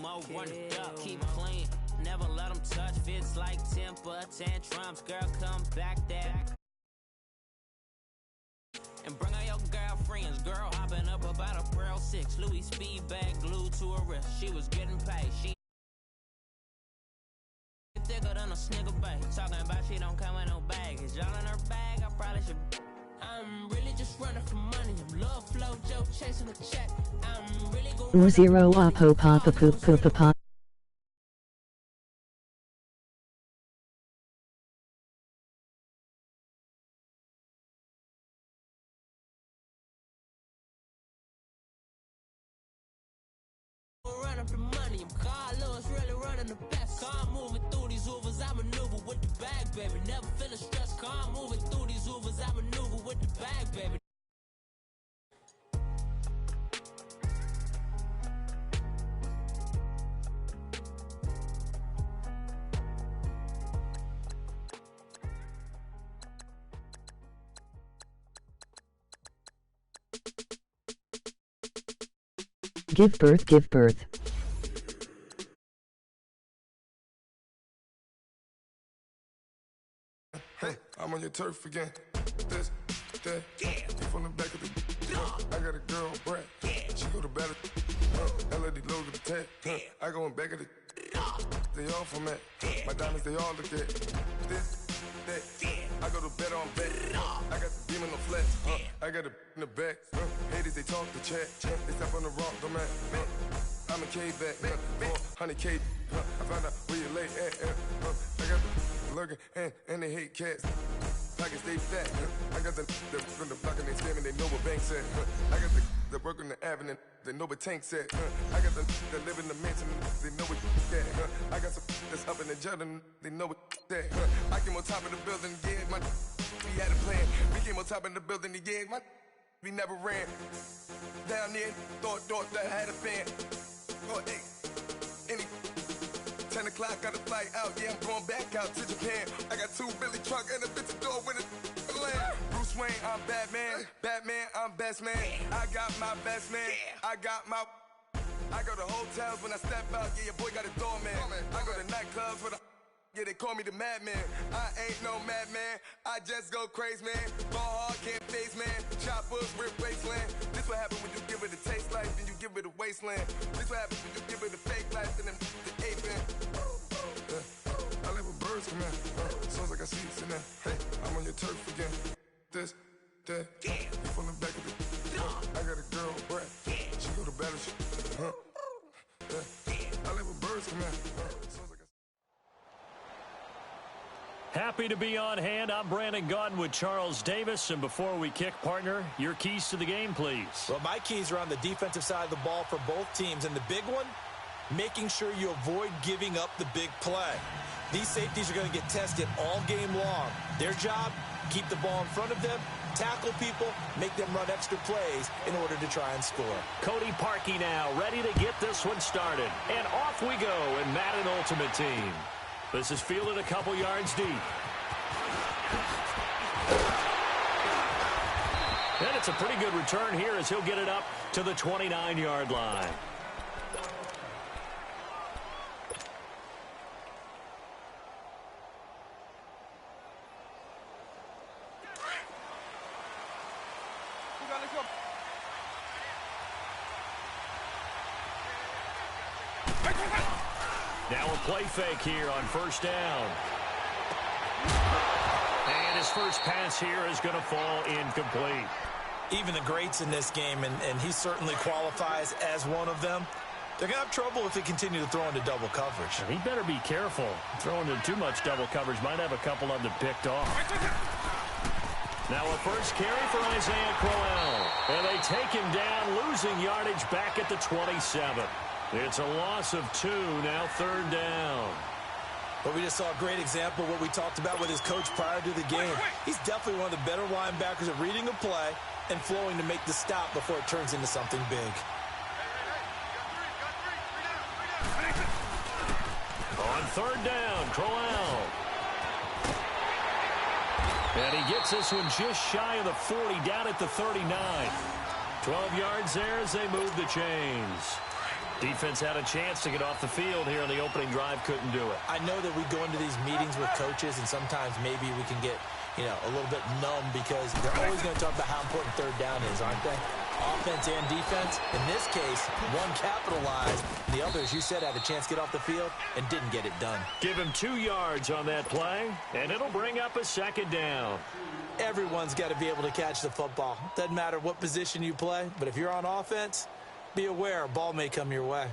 more, run it up, keep clean. Never let them touch, fits like temper tantrums. Girl, come back there. And bring all your girlfriends. Girl hopping up about a Pearl 6. Louis speed bag glued to her wrist. She was getting paid. She thicker than a snigger bag. Talking about she don't come with no baggage. Y'all in her bag, I probably should. I'm really just running for money. I'm love flow, Joe chasing a check. I'm really going 0 Apo Papa Poop Poopa Pop. run up the money. I'm Carlos, really running the best. Car moving through these Ubers, I maneuver with the bag, baby. Never feeling stressed. Car moving through these Ubers, I maneuver with the bag, baby. Give birth, give birth. Hey, I'm on your turf again. This, that, you from the back of the. I got a girl, Brad. She go to battle. LAD low to the tag. I go in back of the. They all from that. My diamonds, they all look at. This, that. I go to bed on bed. I got the demon on flat. I got it in the back. Haters, they talk the chat. They step on the rock, don't man. I'm a K-back, 400K. I found out where you lay at. I got the lurking and they hate cats. Pockets stay fat. I got the from the block and they scamming, they know what banks at. I got the work on the avenue, they know what tanks at. I got the that live in the mansion, they know what that. I got some that's up in the Jordan, they know what that. I came on top of the building, yeah, we had a plan. We came on top of the building, yeah, we never ran. Down there, thought that I had a fan. Oh, hey, any 10 o'clock, got a flight out. Yeah, I'm going back out to Japan. I got 2 Billy truck and a bitch door with a land. Bruce Wayne, I'm Batman. Batman, I'm best man. I got my best man. I go to hotels when I step out. Yeah, your boy got a doorman. I go to nightclubs with a. Yeah, they call me the madman. I ain't no madman. I just go crazy, man. Ball hard, can't face, man. Choppers, rip wasteland. This what happens when you give it a taste life, then you give it a wasteland. This what happens when you give it a fake life, then the ape man. I live with birds come in. Sounds like I see it in there. Hey, I'm on your turf again. This, that, you from the back of the. I got a girl, Brad. She go to battle. I live with birds come in. Sounds like Happy to be on hand. I'm Brandon Gaudin with Charles Davis. And before we kick, partner, your keys to the game, please. Well, my keys are on the defensive side of the ball for both teams. And the big one, making sure you avoid giving up the big play. These safeties are going to get tested all game long. Their job, keep the ball in front of them, tackle people, make them run extra plays in order to try and score. Cody Parkey now ready to get this one started. And off we go in Madden Ultimate Team. This is fielded a couple yards deep. And it's a pretty good return here as he'll get it up to the 29-yard line. Now a play fake here on first down. And his first pass here is going to fall incomplete. Even the greats in this game, and he certainly qualifies as one of them, they're going to have trouble if they continue to throw into double coverage. He better be careful. Throwing into too much double coverage might have a couple of them picked off. Now a first carry for Isaiah Crowell. And they take him down, losing yardage back at the 27. It's a loss of 2, now third down. But we just saw a great example of what we talked about with his coach prior to the game. He's definitely one of the better linebackers at reading a play and flowing to make the stop before it turns into something big. On third down, Crowell. And he gets this one just shy of the 40, down at the 39. 12 yards there as they move the chains. Defense had a chance to get off the field here in the opening drive, couldn't do it. I know that we go into these meetings with coaches, and sometimes maybe we can get, a little bit numb because they're always going to talk about how important third down is, aren't they? Offense and defense. In this case, one capitalized, and the other, as you said, had a chance to get off the field and didn't get it done. Give him 2 yards on that play, and it'll bring up a second down. Everyone's got to be able to catch the football. Doesn't matter what position you play, but if you're on offense, be aware a ball may come your way.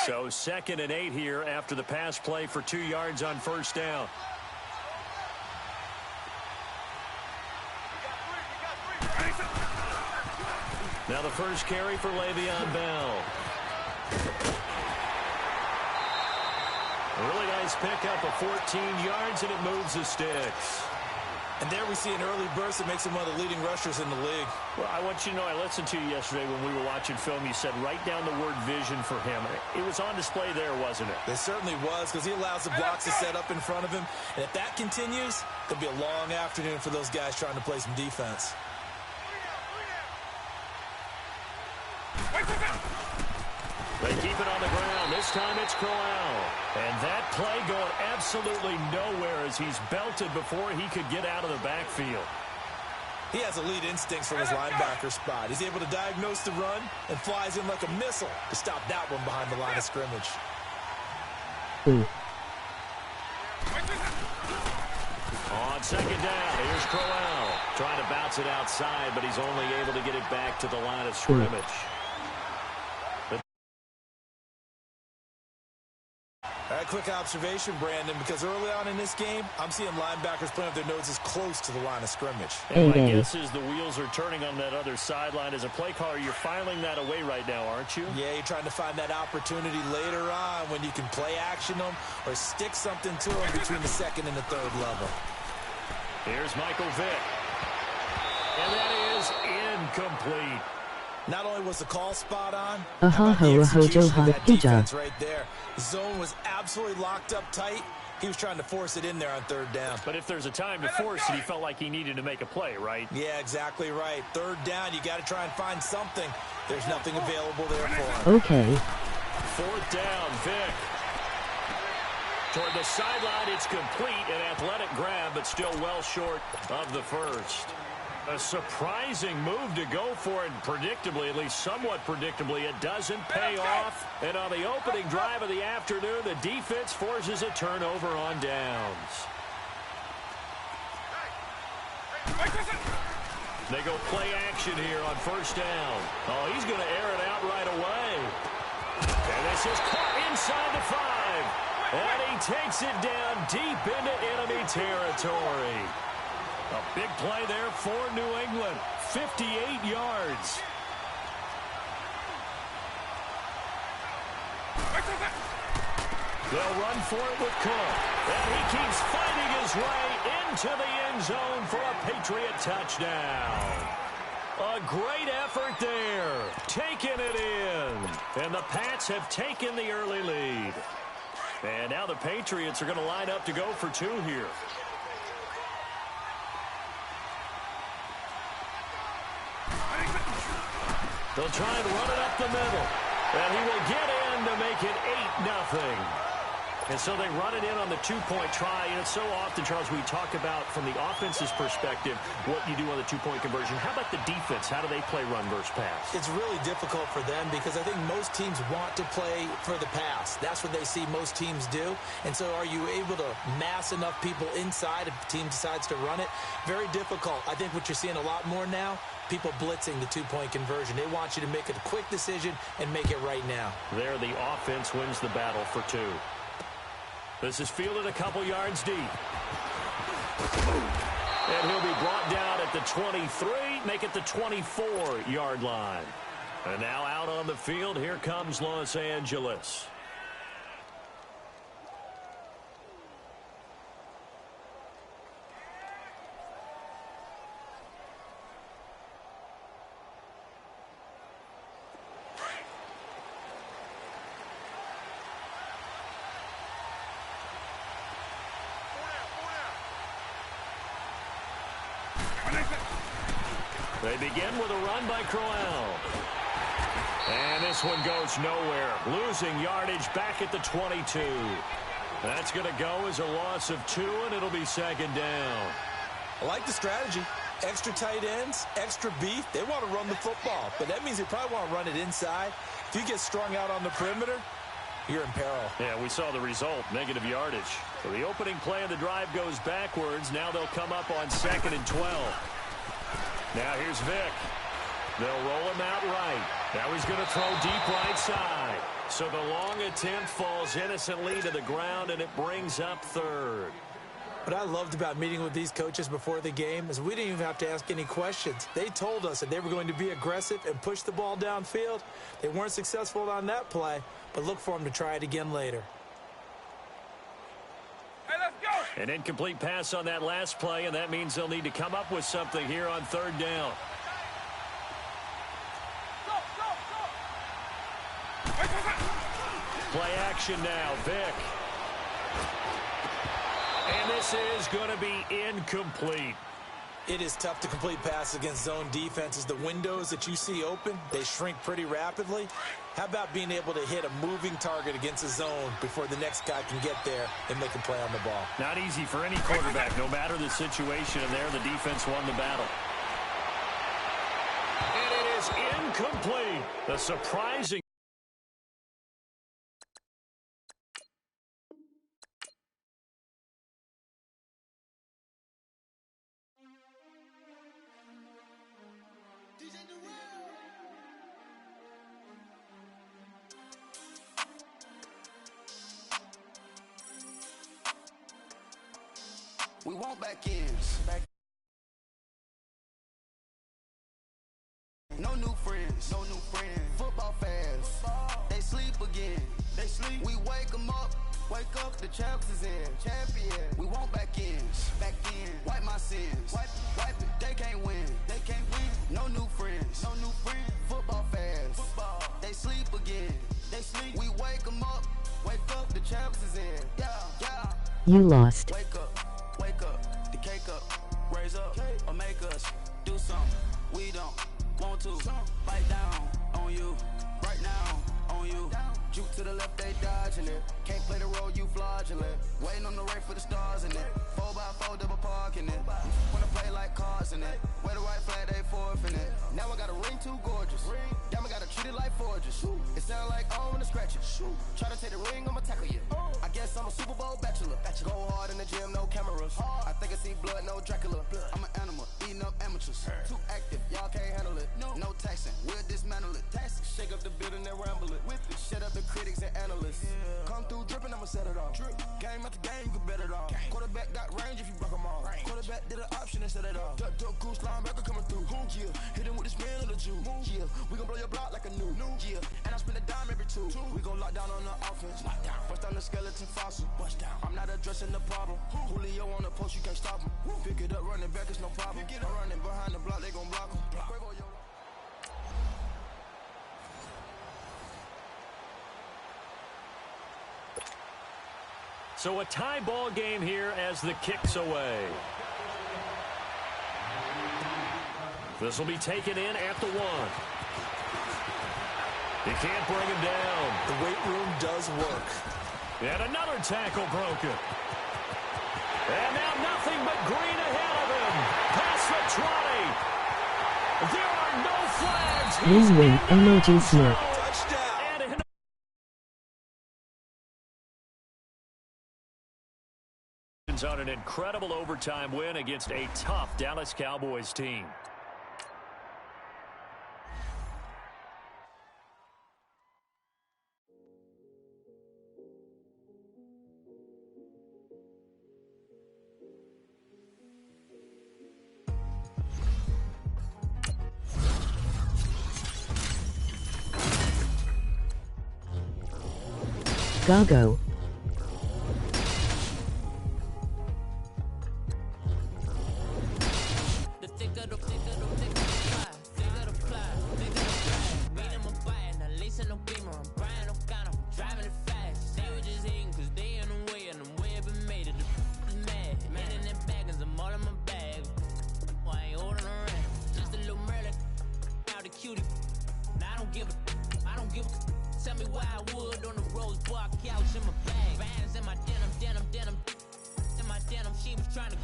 So 2nd and 8 here after the pass play for 2 yards on first down. Now the first carry for Le'Veon Bell. A really nice pickup of 14 yards, and it moves the sticks. And there we see an early burst that makes him one of the leading rushers in the league. Well, I want you to know, I listened to you yesterday when we were watching film. You said write down the word vision for him. It was on display there, wasn't it? It certainly was, because he allows the blocks to set up in front of him. And if that continues, it'll be a long afternoon for those guys trying to play some defense. They keep it on the ground. This time it's Crowell. And that play going absolutely nowhere as he's belted before he could get out of the backfield. He has elite instincts from his linebacker spot. He's able to diagnose the run and flies in like a missile to stop that one behind the line of scrimmage. Ooh. On second down, here's Crowell. Trying to bounce it outside, but he's only able to get it back to the line of scrimmage. A quick observation, Brandon, because early on in this game, I'm seeing linebackers putting up their noses close to the line of scrimmage. And my guess is the wheels are turning on that other sideline. As a play caller, you're filing that away right now, aren't you? Yeah, you're trying to find that opportunity later on when you can play action them or stick something to them between the second and the third level. Here's Michael Vick. And that is incomplete. Not only was the call spot on, defense right there. The zone was absolutely locked up tight. He was trying to force it in there on third down. But if there's a time to force it, he felt like he needed to make a play, right? Yeah, exactly right. Third down, you got to try and find something. There's nothing available there for him. Okay. 4th down, Vick. Toward the sideline, it's complete. An athletic grab, but still well short of the first. A surprising move to go for it, predictably, at least somewhat predictably. It doesn't pay off. And on the opening drive of the afternoon, the defense forces a turnover on downs. They go play action here on first down. Oh, he's going to air it out right away. And this is caught inside the 5. And he takes it down deep into enemy territory. A big play there for New England. 58 yards. They'll run for it with Cook. And he keeps fighting his way into the end zone for a Patriot touchdown. A great effort there. Taking it in. And the Pats have taken the early lead. And now the Patriots are going to line up to go for 2 here. They'll try and run it up the middle. And he will get in to make it 8-0. And so they run it in on the 2-point try. And it's so often, Charles, we talk about from the offense's perspective what you do on the 2-point conversion. How about the defense? How do they play run versus pass? It's really difficult for them because I think most teams want to play for the pass. That's what they see most teams do. And so are you able to mass enough people inside if the team decides to run it? Very difficult. I think what you're seeing a lot more now, people blitzing the 2-point conversion. They want you to make a quick decision and make it right now. There, the offense wins the battle for 2. This is fielded a couple yards deep. And he'll be brought down at the 23, make it the 24-yard line. And now out on the field, here comes Los Angeles. They begin with a run by Crowell. And this one goes nowhere. Losing yardage back at the 22. That's going to go as a loss of 2, and it'll be second down. I like the strategy. Extra tight ends, extra beef. They want to run the football, but that means they probably want to run it inside. If you get strung out on the perimeter, you're in peril. Yeah, we saw the result, negative yardage. So the opening play of the drive goes backwards. Now they'll come up on 2nd and 12. Now here's Vick. They'll roll him out right. Now he's going to throw deep right side. So the long attempt falls innocently to the ground, and it brings up 3rd. What I loved about meeting with these coaches before the game is we didn't even have to ask any questions. They told us that they were going to be aggressive and push the ball downfield. They weren't successful on that play, but look for them to try it again later. Hey, let's go! An incomplete pass on that last play, and that means they'll need to come up with something here on 3rd down. Play action now, Vick. And this is going to be incomplete. It is tough to complete passes against zone defenses. The windows that you see open, they shrink pretty rapidly. How about being able to hit a moving target against a zone before the next guy can get there and make a play on the ball? Not easy for any quarterback, no matter the situation. And there, the defense won the battle. And it is incomplete. The surprising. We want back ends. No new friends. No new friends. Football fans. They sleep again. They sleep. We wake them up. Wake up. The champs is in. Champion. We want back ends. Back in. Wipe my sins. Wipe it. They can't win. They can't win. No new friends. No new friends. Football fans. Football. They sleep again. They sleep. We wake them up. Wake up. The champs is in. Yeah. Yeah. You lost. Wake up. Wake up, the cake up, raise up, or make us do something we don't want to. Bite down on you, right now on you. Juke to the left, they dodging it. Can't play the role, you fraudulent. Waiting on the right for the stars in it. 4x4 double parking it. Wanna play like cars in it. Wear the right flag, they forfeit it. Now I got a ring too gorgeous. Damn, I gotta treat it like forges. It sound like I wanna scratch it. Try to take the ring, I'ma tackle you. I guess I'm a Super Bowl bachelor. Go hard in the gym, no cameras. I think I see blood, no Dracula. I'm an animal, eating up amateurs. Too active, y'all can't handle it. No taxing, we'll dismantle it. Shake up the building and ramble it. Shut up the critics and analysts. Come through dripping, I'ma set it off. Game after game, you can bet it off. Quarterback got range if you broke them all. Quarterback did an option and set it off. Duck goose linebacker coming through. Yeah, hit him with his man on the Jew. Yeah, we gon' blow your block like a new. Yeah, and I spend a dime every two. We gon' lock down on the offense. Bust down the skeleton fossil. I'm not addressing the problem. Julio on the post, you can't stop him. Pick it up, running back, it's no problem. I'm running behind the block, they gon' block him. So a tie ball game here as the kick's away. This will be taken in at the 1. You can't bring him down. The weight room does work. And another tackle broken. And now nothing but green ahead of him. Past the 20. There are no flags. Win-win emoji snap. Touchdown. On an incredible overtime win against a tough Dallas Cowboys team. Gago. All in my bag. I ain't holding couch in my bag. Bands in my denim. In my denim, she was trying to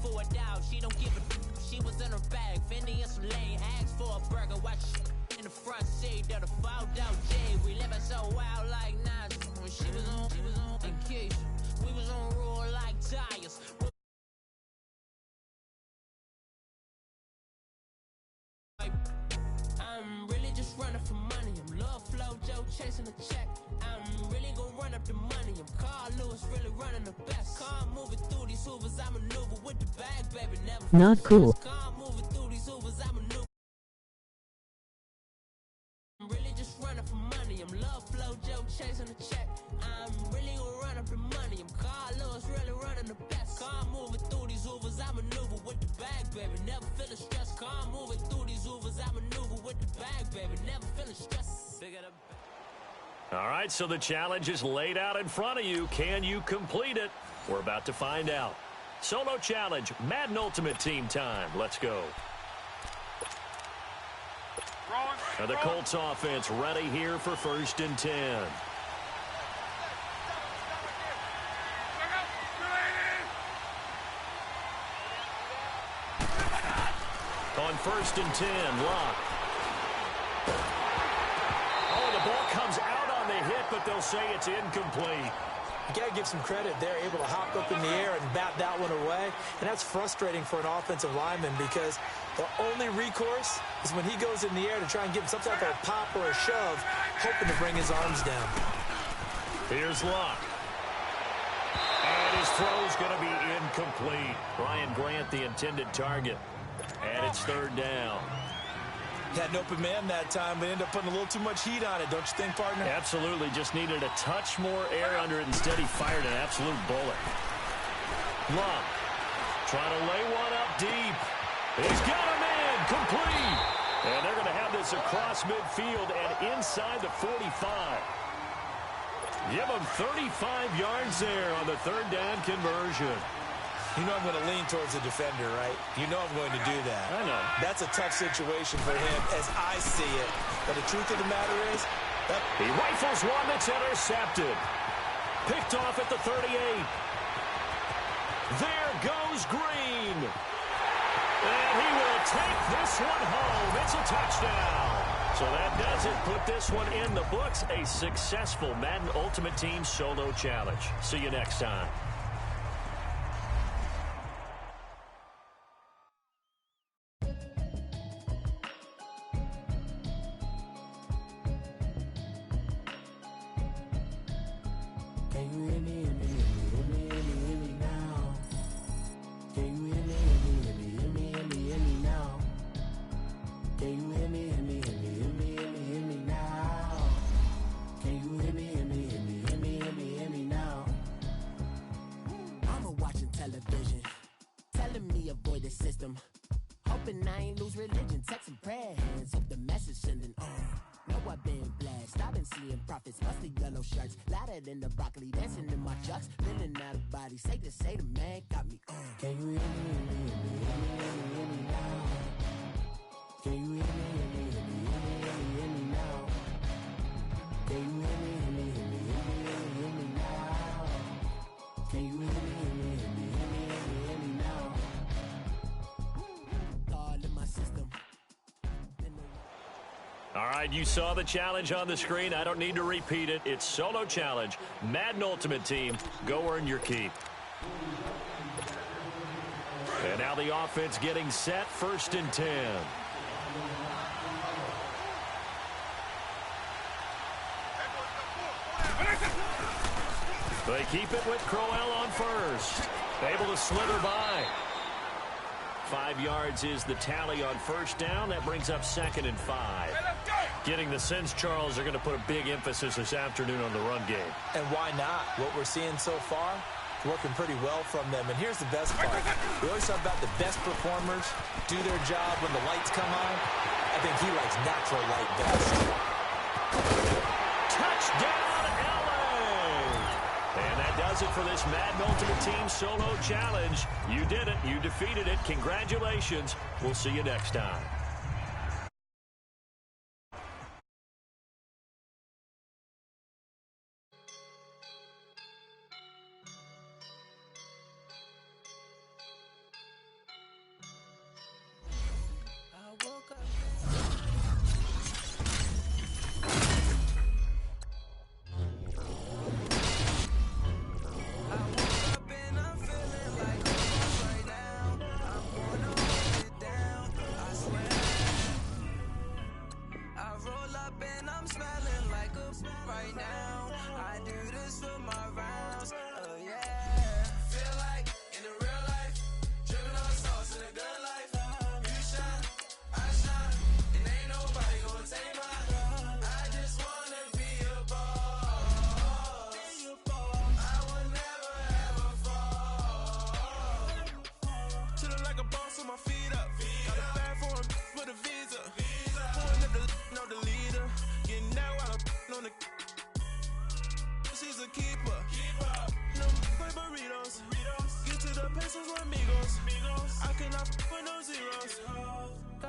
for a doubt. She don't give a. She was in her bag. Fendi and some lane. Asked for a burger. Watch in the front seat of the fouled out J. We living so wild like Nas. When she was on vacation. We was on roll like tires. I'm really just running for money. I'm love flow, Joe chasing the check. I'm really gonna run up the money. I'm Carl Lewis, really running the best. Car moving through these hoovers, I maneuver with the bag, baby. Never Not cool. Car moving through these hoovers, I maneuver. I'm really just running for money. I'm love flow, Joe chasing the check. I'm really gonna run up the money. I'm Carl Lewis, really running the best. Car moving through these hoovers, I maneuver with the bag, baby. Never feeling stressed. Car moving through these hoovers, I maneuver with the bag, baby. Never feeling stressed. All right, so the challenge is laid out in front of you. Can you complete it? We're about to find out. Solo challenge, Madden Ultimate Team time. Let's go. Now the Colts offense ready here for 1st and 10. On 1st and 10, Locke. Oh, the ball comes out on the hit, but they'll say it's incomplete. You got to give some credit. They're able to hop up in the air and bat that one away. And that's frustrating for an offensive lineman because the only recourse is when he goes in the air to try and give him some type of a pop or a shove, hoping to bring his arms down. Here's Locke. And his throw's going to be incomplete. Ryan Grant, the intended target. And it's 3rd down. Had an open man that time, but ended up putting a little too much heat on it, don't you think, partner? Absolutely. Just needed a touch more air under it. Instead, he fired an absolute bullet. Locke trying to lay one up deep. He's got him in. Complete. And they're going to have this across midfield and inside the 45. Give him 35 yards there on the 3rd down conversion. You know I'm going to lean towards the defender, right? You know I'm going to do that. I know. That's a tough situation for him as I see it. But the truth of the matter is, he rifles one that's intercepted. Picked off at the 38. There goes Green. And he will take this one home. It's a touchdown. So that does it. Put this one in the books. A successful Madden Ultimate Team solo challenge. See you next time. All right, you saw the challenge on the screen. I don't need to repeat it. It's solo challenge. Madden Ultimate Team. Go earn your keep. And now the offense getting set. 1st and 10. They keep it with Crowell on 1st. Able to slither by. 5 yards is the tally on 1st down. That brings up 2nd and 5. Getting the sense, Charles, they're going to put a big emphasis this afternoon on the run game. And why not? What we're seeing so far, working pretty well from them. And here's the best part. We always talk about the best performers do their job when the lights come on. I think he likes natural light best. Touchdown, LA! And that does it for this Madden Ultimate Team solo challenge. You did it. You defeated it. Congratulations. We'll see you next time.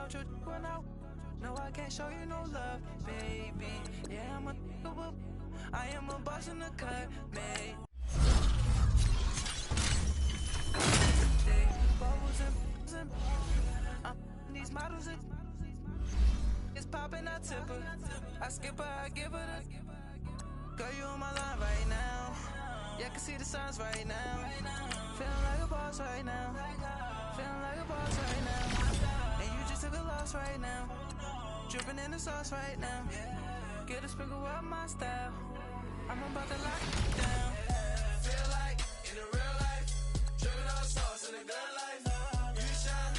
about you when no, I can't show you no love, baby. Yeah, I am a boss in the cut, mate. Bubbles and these models it's popping, I tip her. I skip her, I give her the. Girl, you on my line right now. Yeah, I can see the signs right now. Feeling like a boss right now. Feeling like a boss right now. And you just took a loss right now. Dripping in the sauce right now. Get a sprinkle up my style. I'm about to lock it down. Feel like in the real life, dripping all sauce in the good life. You shine,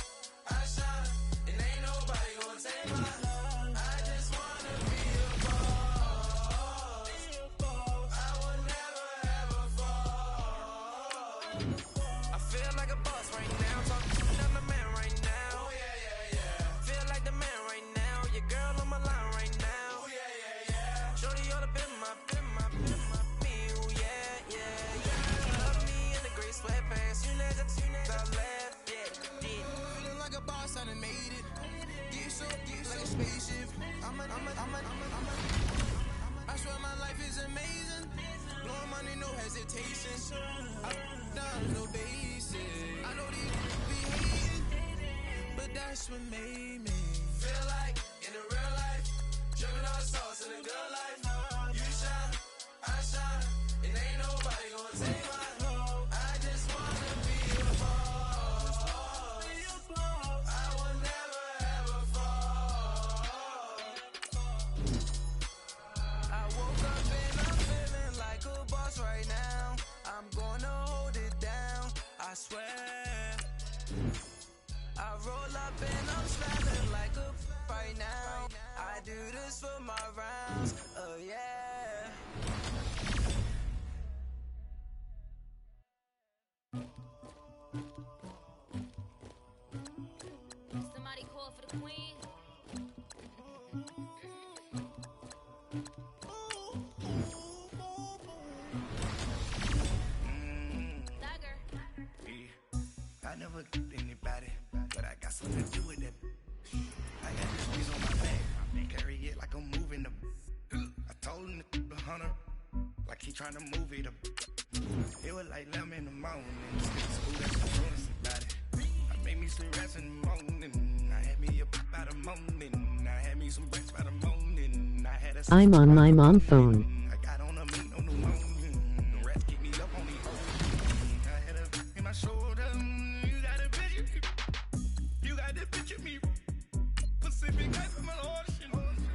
I shine, and ain't nobody gonna take my love. I just wanna be a boss. I will never ever fall. I feel like a boss right now. Talking to the man right now. Oh yeah, yeah, yeah. Feel like the man right now. Your girl on my line right now. Oh yeah, yeah, yeah. Shorty ought to be my me. Oh yeah, yeah, yeah. Love me in the gray sweatpants. You never left. Yeah, yeah. Feeling like a boss, I done made it. Get so like a spaceship. I swear my life is amazing. Blowing money, no hesitation. I down no basic. I know these be hating, but that's what made me feel like in the real life, dripping all sauce in the good life. You shine, I shine, and ain't nobody gonna take my love. I just wanna be a boss. I will never ever fall. I woke up and I'm feeling like a boss right now. I'm gonna hold it down, I swear. I roll up and I'm slapping like a right now. I do this for my rounds, oh yeah. Somebody call for the queen. I never get anybody, but I got something to do with it. I got this piece on my back, carry it like I'm moving the. I told him to 100, like he trying to move it up. It was like 11 in the morning, skip school, that's what Jonas about it. I made me some rest in the morning, I had me up by the morning, I had me some breakfast by the morning, I had a. I'm on my mom phone. I got on a meat on the morning, the rest keep me up on the old. I had a in my shoulder. Picture me, Pacific ice from an ocean,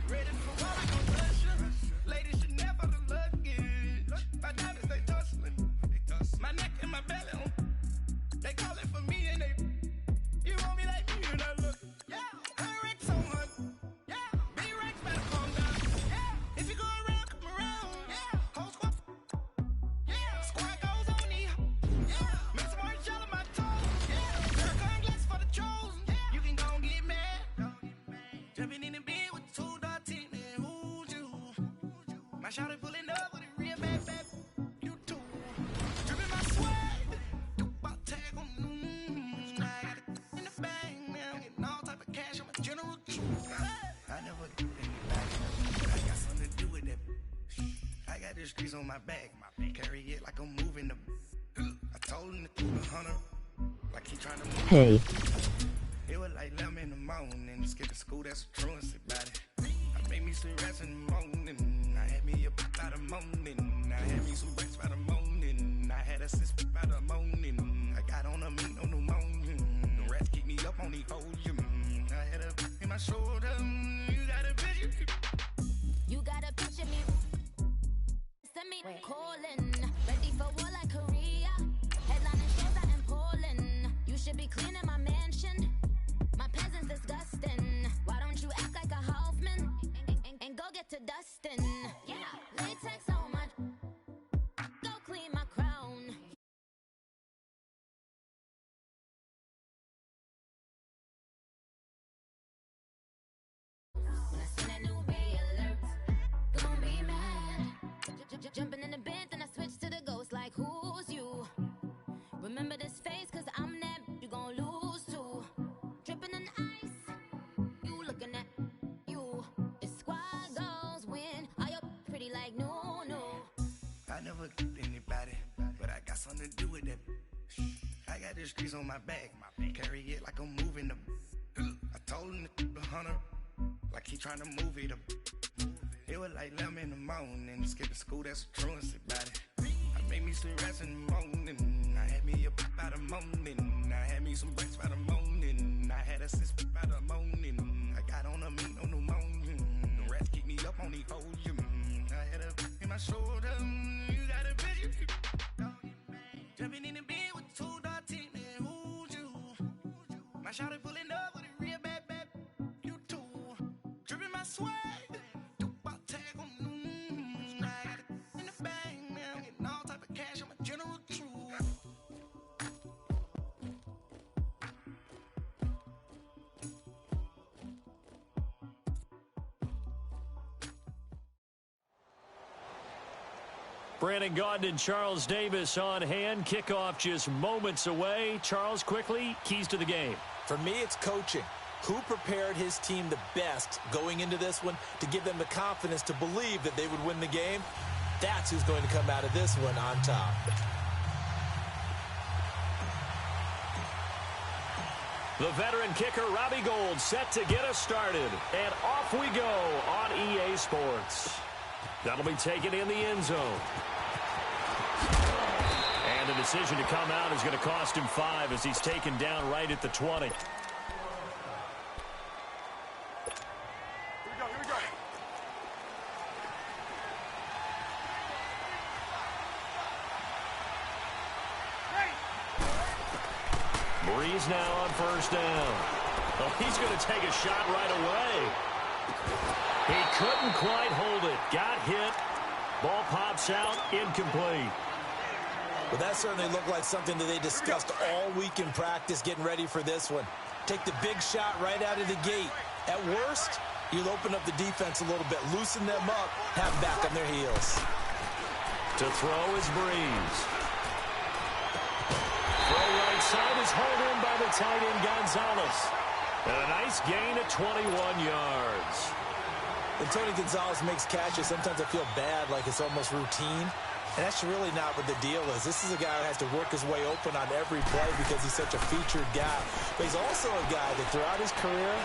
ready for war, no Russian. Ladies should never the luggage. My diamonds they tussling, my neck and my belly. They call it for me and they. You want me like me and I look. Yeah, I wreck so much. Yeah, big racks better calm down. Yeah, if you go around, come around. Yeah, whole squad. Yeah, squad goes on me. Yeah, make some orange gel on my toes. Yeah, girl, glass for the chosen. Jumping in the bed with 2 dark teeth, and who's you? My shawty pulling up with a real bad, you too. Dripping my swag, do about tag on I got it in the bag, now getting all type of cash, I'm a general. I never do anybody, but I got something to do with that. I got the streets on my back, carry it like I'm moving the. I told him to 100, like he trying to move. Hey. It was like 11 in the morning, skipping school, that's what truancy about it. I made me some rest in the morning, I had me up by the morning, I had me some breakfast by the morning, I had a six by the morning, I got on a meat on the morning, the rest keep me up on the volume, I had a in my shoulder, you got a picture. You got a picture me. Send me calling, ready for war like Korea. Headlining shows out in Poland. You should be cleaning my mansion. My peasants disgusting. Why don't you act like a Hoffman and go get to dustin'? Yeah, latex so much. Go clean the streets on my back. Carry it like I'm moving the. I told him the 100, like he trying to move it up. It was like 11 in the morning, skipping school, that's a truancy about it. I made me some rest in the morning, I had me a pop by the morning, I had me some breaks by the morning, I had a six by the morning, I got on a meat on the morning, the rats keep me up on the podium, I had a in my shoulder, you got a bitch, jumping in the bed with 2 dark teeth, man, who's you? My shawty pulling up with a real bad, you too, dripping my swag. Brandon Gaudin and Charles Davis on hand. Kickoff just moments away. Charles, quickly, keys to the game. For me, it's coaching. Who prepared his team the best going into this one to give them the confidence to believe that they would win the game? That's who's going to come out of this one on top. The veteran kicker, Robbie Gould, set to get us started. And off we go on EA Sports. That'll be taken in the end zone. And the decision to come out is going to cost him 5 as he's taken down right at the 20. Here we go. Breeze now on first down. Oh, he's going to take a shot right away. He couldn't quite hold it. Got hit. Ball pops out. Incomplete. Well, that certainly looked like something that they discussed all week in practice getting ready for this one. Take the big shot right out of the gate. At worst, you'll open up the defense a little bit, loosen them up, have them back on their heels. To throw is Breeze. Throw right side is hauled in by the tight end Gonzalez. And a nice gain at 21 yards. When Tony Gonzalez makes catches, sometimes I feel bad, like it's almost routine. And that's really not what the deal is. This is a guy who has to work his way open on every play because he's such a featured guy. But he's also a guy that throughout his career,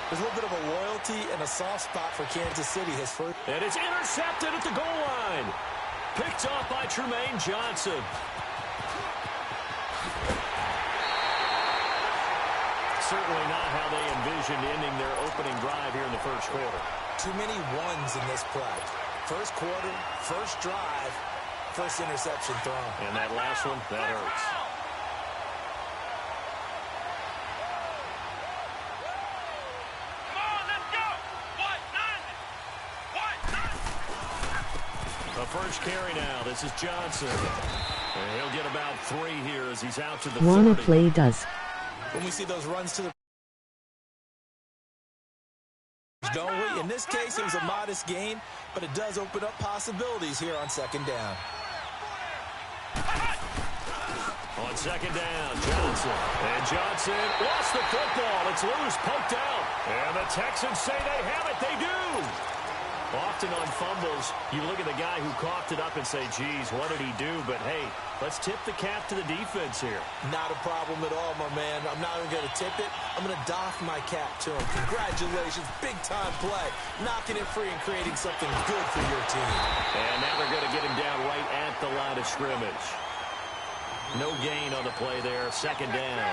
there's a little bit of a loyalty and a soft spot for Kansas City. And it's intercepted at the goal line. Picked off by Tremaine Johnson. Certainly not how they envisioned ending their opening drive here in the first quarter. Too many ones in this play. First quarter, first drive, first interception thrown. And that last one, that hurts. Come on, let's go! The first carry now. This is Johnson. And he'll get about 3 here as he's out to the 30. Wanna play does. When we see those runs to the don't we? In this case, it was a modest gain, but it does open up possibilities here on second down. On second down, Johnson. And Johnson lost the football. It's loose, poked out. And the Texans say they have it. They do. Often on fumbles, you look at the guy who coughed it up and say, geez, what did he do? But, hey, let's tip the cap to the defense here. Not a problem at all, my man. I'm not even going to tip it. I'm going to doff my cap to him. Congratulations. Big-time play. Knocking it free and creating something good for your team. And now they're going to get him down right at the line of scrimmage. No gain on the play there. Second down.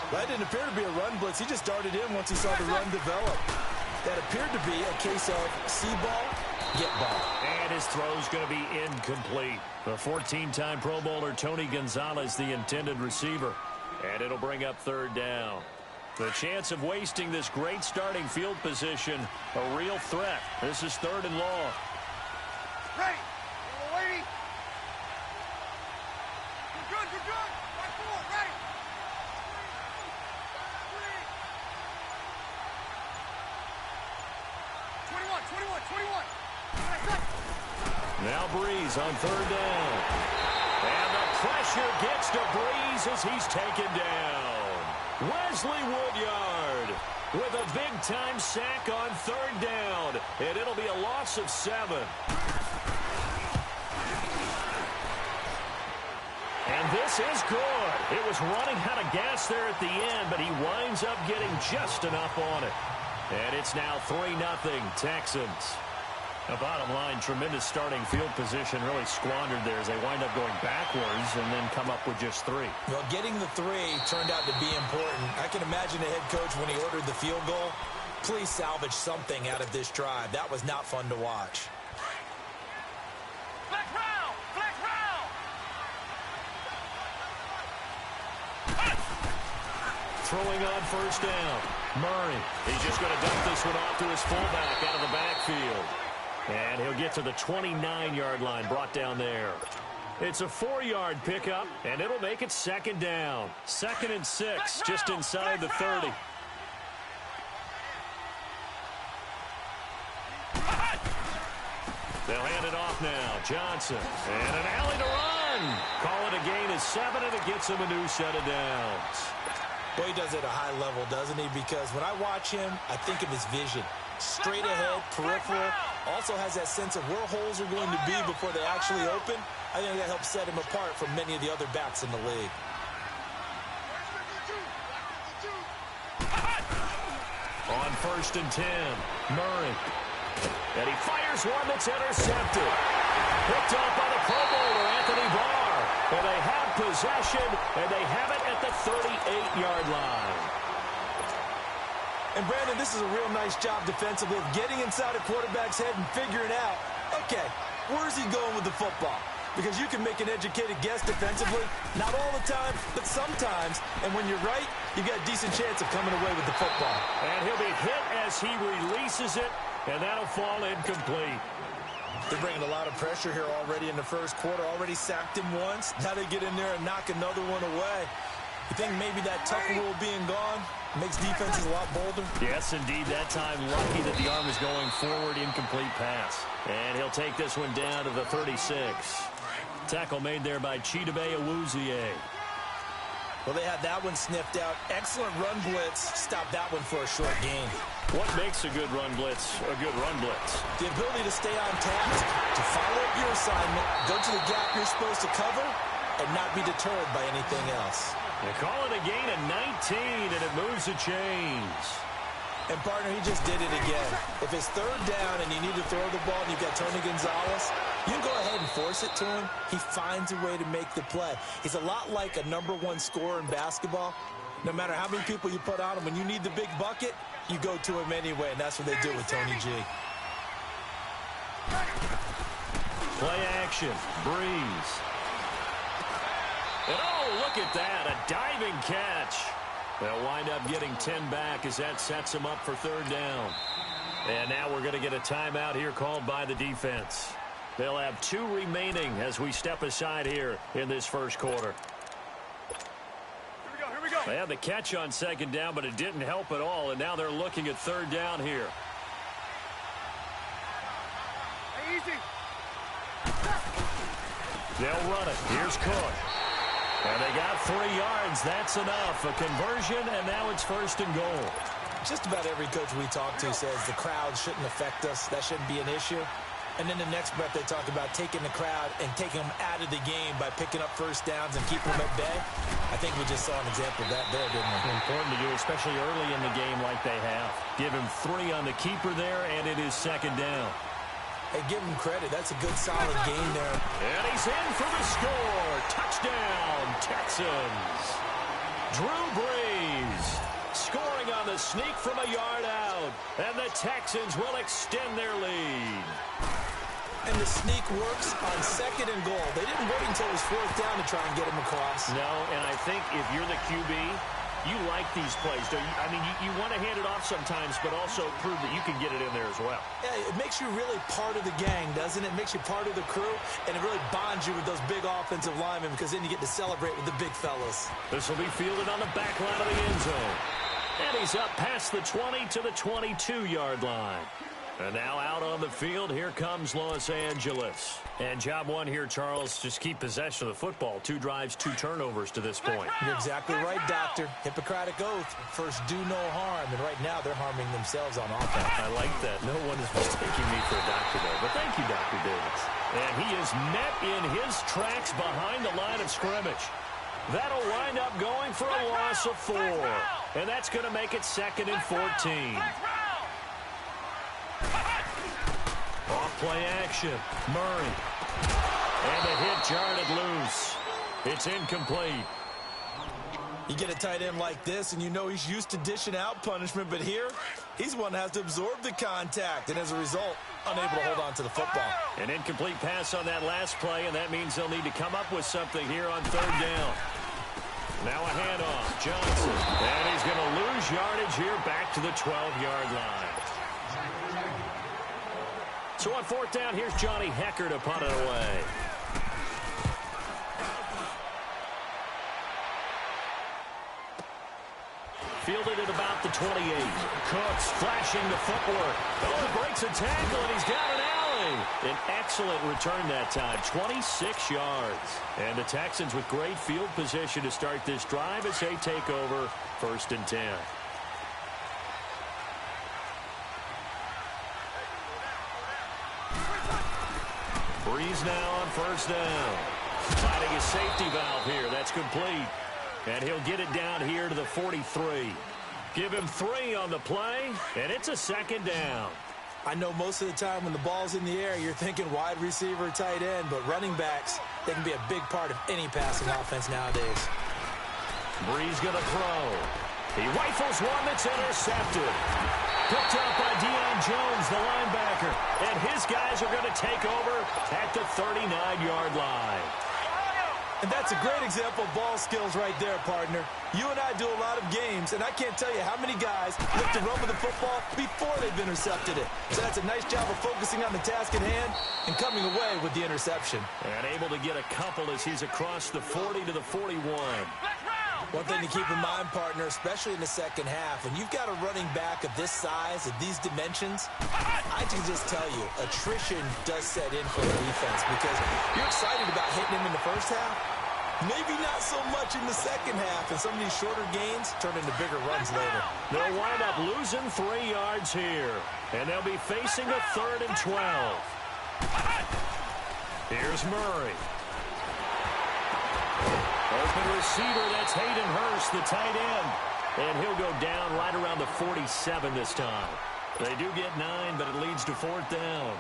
That didn't appear to be a run blitz. He just darted in once he saw the run develop. That appeared to be a case of see ball, get ball. And his throw's going to be incomplete. The 14-time Pro Bowler Tony Gonzalez, the intended receiver. And it'll bring up third down. The chance of wasting this great starting field position, a real threat. This is third and long. Ready. Lady. You're good. Right forward. Ready. 21. Now Breeze on third down. And the pressure gets to Breeze as he's taken down. Wesley Woodyard with a big-time sack on third down. And it'll be a loss of 7. And this This is good. It was running out of gas there at the end, but he winds up getting just enough on it. And it's now 3-0 Texans. The bottom line, tremendous starting field position, really squandered there as they wind up going backwards and then come up with just 3. Well, getting the 3 turned out to be important. I can imagine the head coach when he ordered the field goal. Please salvage something out of this drive. That was not fun to watch. Flex round! Flex round! Throwing on first down. Murray. He's just going to dump this one off to his fullback out of the backfield. And he'll get to the 29-yard line, brought down there. It's a 4-yard pickup, and it'll make it 2nd down. 2nd and 6, just inside the 30. They'll hand it off now. Johnson. And an alley to run. Call it a gain of 7, and it gets him a new set of downs. Well, he does it at a high level, doesn't he? Because when I watch him, I think of his vision. Straight ahead, peripheral. Also has that sense of where holes are going to be before they actually open. I think that helps set him apart from many of the other backs in the league. On 1st and 10, Murray. And he fires one that's intercepted. Picked off by the Pro Bowler, Anthony Barr. And they have possession, and they have it at the 38-yard line. And, Brandon, this is a real nice job defensively of getting inside a quarterback's head and figuring out, okay, where's he going with the football? Because you can make an educated guess defensively, not all the time, but sometimes. And when you're right, you got a decent chance of coming away with the football. And he'll be hit as he releases it, and that'll fall incomplete. They're bringing a lot of pressure here already in the first quarter. Already sacked him once. Now they get in there and knock another one away. You think maybe that tucker rule being gone makes defenses a lot bolder? Yes, indeed. That time, lucky that the arm is going forward. Incomplete pass. And he'll take this one down to the 36. Tackle made there by Chidobe Awuzie. Well, they had that one sniffed out. Excellent run blitz. Stopped that one for a short gain. What makes a good run blitz a good run blitz? The ability to stay on task, to follow up your assignment, go to the gap you're supposed to cover, and not be deterred by anything else. They call it a gain of 19, and it moves the chains. And, partner, he just did it again. If it's 3rd down and you need to throw the ball and you've got Tony Gonzalez, you can go ahead and force it to him. He finds a way to make the play. He's a lot like a #1 scorer in basketball. No matter how many people you put on him, when you need the big bucket, you go to him anyway, and that's what they do with Tony G. Play action. Breeze. And oh, look at that. A diving catch. They'll wind up getting 10 back as that sets them up for 3rd down. And now we're going to get a timeout here called by the defense. They'll have 2 remaining as we step aside here in this first quarter. Here we go. They had the catch on 2nd down, but it didn't help at all. And now they're looking at 3rd down here. Hey, easy. They'll run it. Here's Cook. And they got 3 yards. That's enough. A conversion, and now it's 1st and goal. Just about every coach we talk to says the crowd shouldn't affect us. That shouldn't be an issue. And then the next breath they talk about taking the crowd and taking them out of the game by picking up 1st downs and keeping them at bay. I think we just saw an example of that there, didn't we? Important to do, especially early in the game like they have. Give him 3 on the keeper there, and it is 2nd down. Hey, give him credit. That's a good, solid game there. And he's in for the score. Touchdown, Texans. Drew Brees scoring on the sneak from a yard out. And the Texans will extend their lead. And the sneak works on 2nd and goal. They didn't wait until it was 4th down to try and get him across. No, and I think if you're the QB, you like these plays, don't you? I mean, you want to hand it off sometimes, but also prove that you can get it in there as well. Yeah, it makes you really part of the gang, doesn't it? It makes you part of the crew, and it really bonds you with those big offensive linemen because then you get to celebrate with the big fellas. This will be fielded on the back line of the end zone. And he's up past the 20 to the 22-yard line. And now out on the field, here comes Los Angeles. And job one here, Charles, just keep possession of the football. 2 drives, 2 turnovers to this point. You're exactly right, Doctor. Hippocratic oath. First, do no harm. And right now, they're harming themselves on offense. I like that. No one is mistaking me for a doctor, though. But thank you, Dr. Davis. And he is met in his tracks behind the line of scrimmage. That'll wind up going for a loss of 4. And that's going to make it 2nd and 14. Off-play action. Murray. And the hit jarred it loose. It's incomplete. You get a tight end like this, and you know he's used to dishing out punishment, but here, he's one that has to absorb the contact, and as a result, unable to hold on to the football. An incomplete pass on that last play, and that means they'll need to come up with something here on 3rd down. Now a handoff. Johnson. And he's going to lose yardage here back to the 12-yard line. So on 4th down, here's Johnny Hecker to punt it away. Fielded at about the 28. Cooks flashing the footwork. Oh, breaks a tackle, and he's down an alley. An excellent return that time, 26 yards. And the Texans with great field position to start this drive as they take over 1st and 10. Breeze now on 1st down. Finding his safety valve here. That's complete. And he'll get it down here to the 43. Give him 3 on the play, and it's a 2nd down. I know most of the time when the ball's in the air, you're thinking wide receiver, tight end, but running backs, they can be a big part of any passing offense nowadays. Breeze going to throw. He rifles one that's intercepted. Picked up by Deion Jones, the linebacker. And his guys are going to take over at the 39-yard line. And that's a great example of ball skills right there, partner. You and I do a lot of games, and I can't tell you how many guys look to run with the football before they've intercepted it. So that's a nice job of focusing on the task at hand and coming away with the interception. And able to get a couple as he's across the 40 to the 41. One thing to keep in mind, partner, especially in the second half, when you've got a running back of this size, of these dimensions, I can just tell you, attrition does set in for the defense because you're excited about hitting him in the first half. Maybe not so much in the second half, and some of these shorter gains turn into bigger runs later. They'll wind up losing 3 yards here, and they'll be facing a 3rd and 12. Here's Murray. Open receiver, that's Hayden Hurst, the tight end. And he'll go down right around the 47 this time. They do get 9, but it leads to 4th down.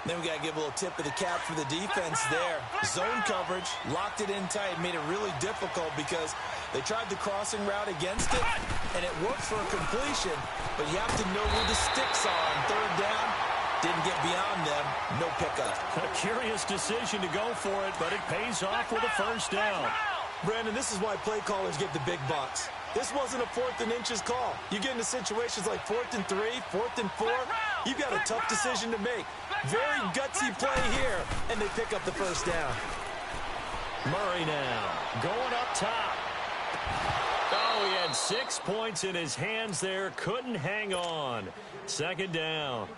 Then we got to give a little tip of the cap for the defense there. Zone coverage, locked it in tight, made it really difficult because they tried the crossing route against it, and it worked for a completion, but you have to know where the sticks are on 3rd down. Didn't get beyond them, no pickup. A curious decision to go for it, but it pays off with a 1st down. Brandon, this is why play callers get the big bucks. This wasn't a 4th and inches call. You get into situations like 4th and 3, 4th and 4. You've got a tough decision to make. Very gutsy play here, and they pick up the 1st down. Murray now going up top. Oh, he had 6 points in his hands there. Couldn't hang on. 2nd down.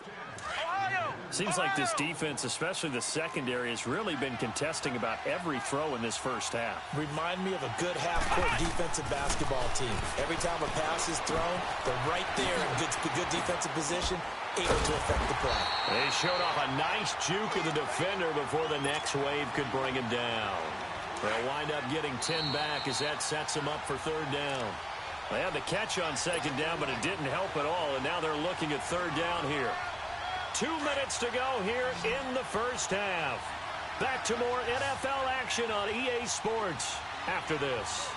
Seems like this defense, especially the secondary, has really been contesting about every throw in this first half. Remind me of a good half-court defensive basketball team. Every time a pass is thrown, they're right there in good defensive position, able to affect the play. They showed off a nice juke of the defender before the next wave could bring him down. They'll wind up getting 10 back as that sets them up for 3rd down. They had the catch on 2nd down, but it didn't help at all, and now they're looking at 3rd down here. 2 minutes to go here in the first half. Back to more NFL action on EA Sports after this.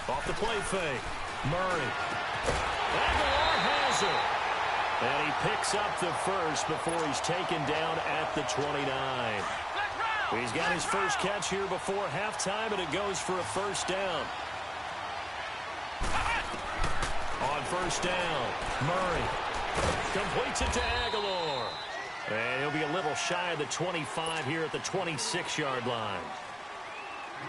Off the play fake. Murray. Aguilar has it. And he picks up the 1st before he's taken down at the 29. He's got his first catch here before halftime, and it goes for a 1st down. On 1st down, Murray completes it to Aguilar. And he'll be a little shy of the 25 here at the 26-yard line.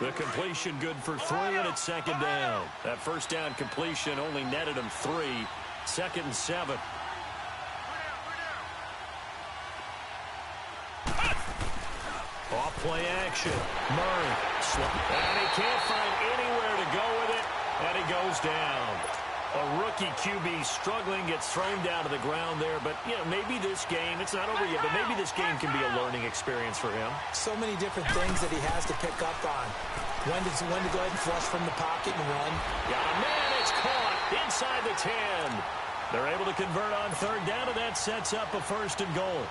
The completion good for 3, and it's 2nd down. That 1st down completion only netted him 3. 2nd and 7. Off play action. Murray. And he can't find anywhere to go with it, and he goes down. A rookie QB struggling, gets thrown down to the ground there. But, you know, maybe this game, it's not over yet, but maybe this game can be a learning experience for him. So many different things that he has to pick up on. When to go ahead and flush from the pocket and run. Got a man, it's caught inside the 10. They're able to convert on third down, and that sets up a 1st and goal.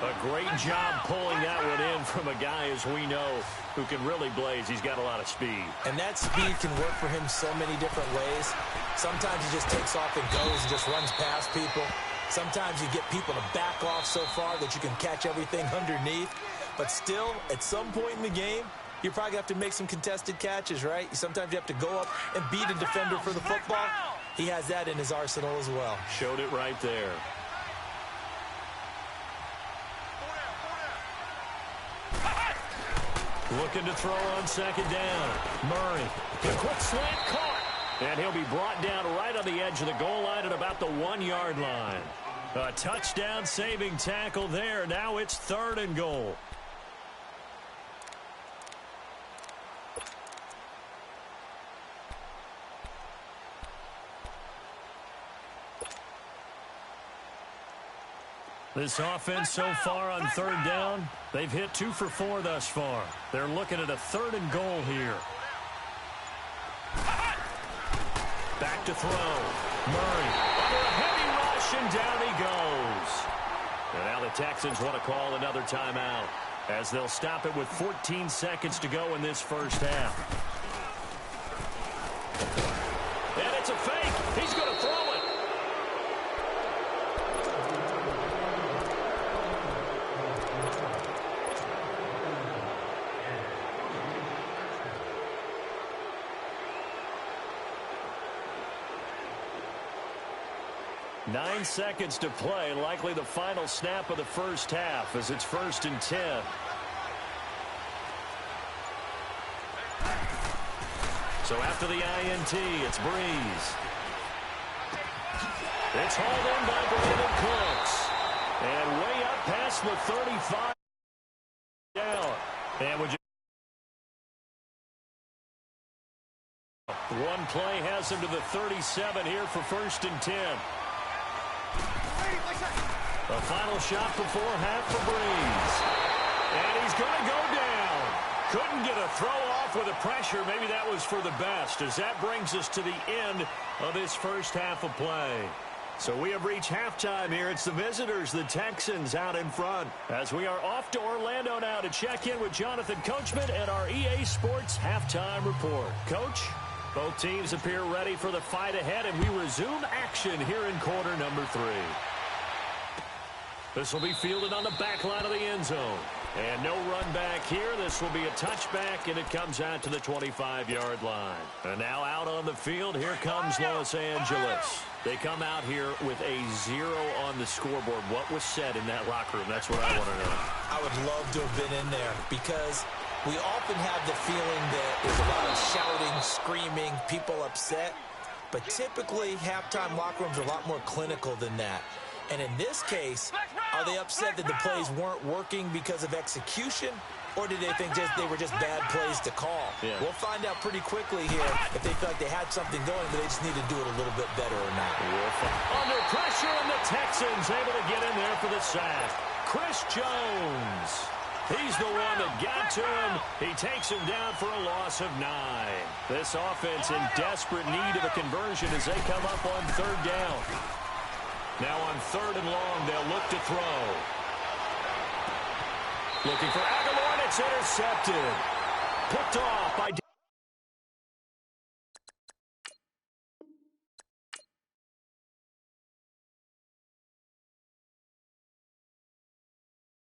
A great job pulling that one in from a guy, as we know, who can really blaze. He's got a lot of speed. And that speed can work for him so many different ways. Sometimes he just takes off and goes and just runs past people. Sometimes you get people to back off so far that you can catch everything underneath. But still, at some point in the game, you probably have to make some contested catches, right? Sometimes you have to go up and beat a defender for the football. He has that in his arsenal as well. Showed it right there. Looking to throw on 2nd down. Murray, a quick slant, caught. And he'll be brought down right on the edge of the goal line at about the 1-yard line. A touchdown saving tackle there. Now it's 3rd and goal. This offense so far on 3rd down, they've hit 2 for 4 thus far. They're looking at a 3rd and goal here. Back to throw. Murray under a heavy rush, and down he goes. And now the Texans want to call another timeout as they'll stop it with 14 seconds to go in this first half. And it's a fake. He's going to throw it. 9 seconds to play, likely the final snap of the first half as it's 1st and 10. So after the INT, it's Breeze. It's hauled in by Brandon Cooks. And way up past the 35 down. And would you... One play has him to the 37 here for 1st and 10. A final shot before half for Breeze. And he's going to go down. Couldn't get a throw off with the pressure. Maybe that was for the best, as that brings us to the end of this first half of play. So we have reached halftime here. It's the visitors, the Texans, out in front. As we are off to Orlando now to check in with Jonathan Coachman and our EA Sports halftime report. Coach, both teams appear ready for the fight ahead, and we resume action here in quarter number 3. This will be fielded on the back line of the end zone. And no run back here. This will be a touchback, and it comes out to the 25-yard line. And now out on the field, here comes Los Angeles. They come out here with a 0 on the scoreboard. What was said in that locker room? That's what I want to know. I would love to have been in there, because we often have the feeling that there's a lot of shouting, screaming, people upset. But typically, halftime locker rooms are a lot more clinical than that. And in this case, are they upset that the plays weren't working because of execution, or did they think they were just bad plays to call? Yeah. We'll find out pretty quickly here if they feel like they had something going, but they just need to do it a little bit better or not. Under pressure, and the Texans able to get in there for the sack. Chris Jones. He's the one that got to him. He takes him down for a loss of 9. This offense in desperate need of a conversion as they come up on 3rd down. Now on 3rd and long, they'll look to throw. Looking for Aguilar, and it's intercepted. Picked off by...